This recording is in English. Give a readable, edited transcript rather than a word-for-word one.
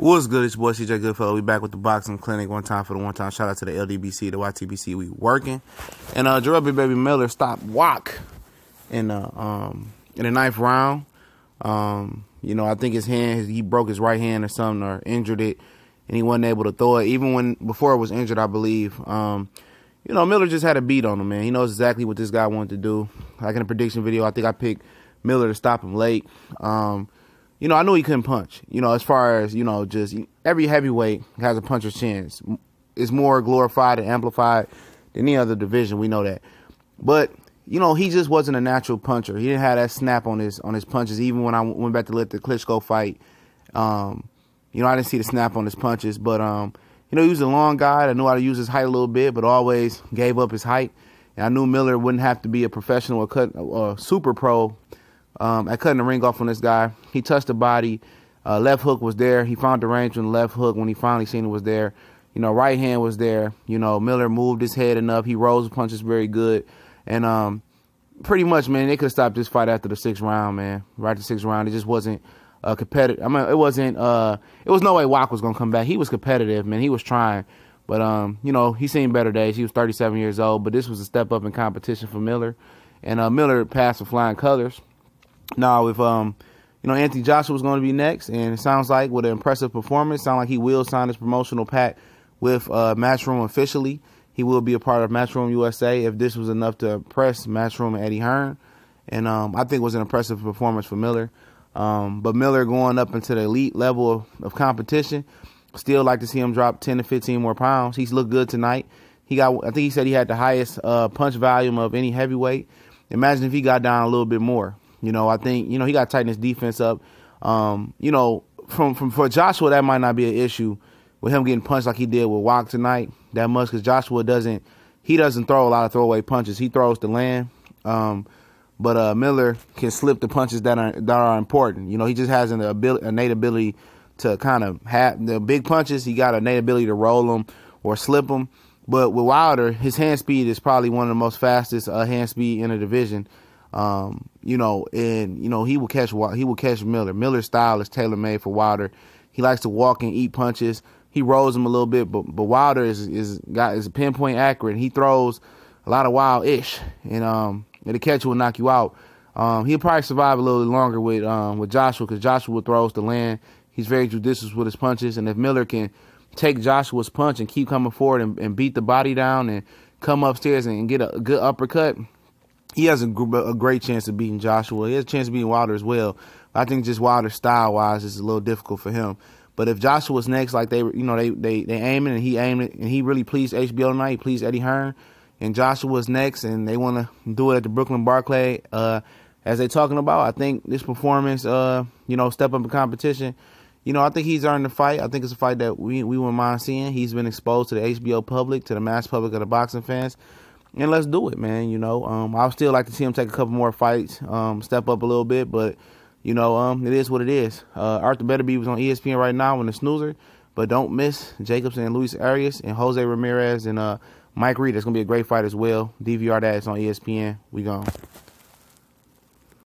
What's good? It's your boy CJ Goodfellow. We back with the boxing clinic. One time for the one time. Shout out to the LDBC, the YTBC. We working. And Jarrell baby Miller stopped Wach in the ninth round. I think his hand, he broke his right hand or something, or injured it, and he wasn't able to throw it. Even before it was injured, I believe. Miller just had a beat on him, man. He knows exactly what this guy wanted to do. Like in the prediction video, I think I picked Miller to stop him late. I knew he couldn't punch. As far as, just every heavyweight has a puncher's chance. It's more glorified and amplified than any other division. We know that. But, he just wasn't a natural puncher. He didn't have that snap on his punches. Even when I went back to let the Klitschko fight, I didn't see the snap on his punches. But, he was a long guy that knew how to use his height a little bit, but always gave up his height. And I knew Miller wouldn't have to be a professional or super pro at cutting the ring off on this guy. He touched the body. Left hook was there. He found the range on the left hook when he finally seen it was there. Right hand was there. Miller moved his head enough. He rolls the punches very good. And pretty much, man, they could have stopped this fight after the sixth round, man. Right to the sixth round. It just wasn't competitive. I mean, it was no way Wach was going to come back. He was competitive, man. He was trying. But, he's seen better days. He was 37 years old. But this was a step up in competition for Miller. And Miller passed with flying colors. Now, if Anthony Joshua was going to be next, and it sounds like with an impressive performance, sounds like he will sign his promotional pact with Matchroom officially. He will be a part of Matchroom USA if this was enough to impress Matchroom and Eddie Hearn. And I think it was an impressive performance for Miller. But Miller going up into the elite level of competition, still like to see him drop 10 to 15 more pounds. He's looked good tonight. I think he said he had the highest punch volume of any heavyweight. Imagine if he got down a little bit more. I think, he got to tighten his defense up. For Joshua, that might not be an issue with him getting punched like he did with Wach tonight that much, because Joshua doesn't throw a lot of throwaway punches. He throws to land. But Miller can slip the punches that are important. He just has an innate ability to kind of have the big punches. He got an innate ability to roll them or slip them. But with Wilder, his hand speed is probably one of the most fastest hand speed in the division. He will catch Miller. Miller's style is tailor-made for Wilder. He likes to walk and eat punches. He rolls them a little bit, but Wilder is pinpoint accurate. He throws a lot of wild-ish, and the catch will knock you out. He'll probably survive a little longer with Joshua, because Joshua throws to land. He's very judicious with his punches, and if Miller can take Joshua's punch and keep coming forward and beat the body down and come upstairs and get a good uppercut, he has a great chance of beating Joshua. He has a chance of beating Wilder as well. But I think just Wilder style-wise is a little difficult for him. But if Joshua's next, like they aiming and he aimed it, and he really pleased HBO tonight, he pleased Eddie Hearn, and Joshua's next, and they want to do it at the Brooklyn Barclay, as they talking about, I think this performance, step up in competition, I think he's earned the fight. I think it's a fight that we wouldn't mind seeing. He's been exposed to the HBO public, to the mass public of the boxing fans. And let's do it, man. I would still like to see him take a couple more fights, step up a little bit, but, it is what it is. Arthur Beterbiev was on ESPN right now in the snoozer, but don't miss Jacobson and Luis Arias and Jose Ramirez and Mike Reed. It's going to be a great fight as well. DVR that. It's on ESPN. We gone.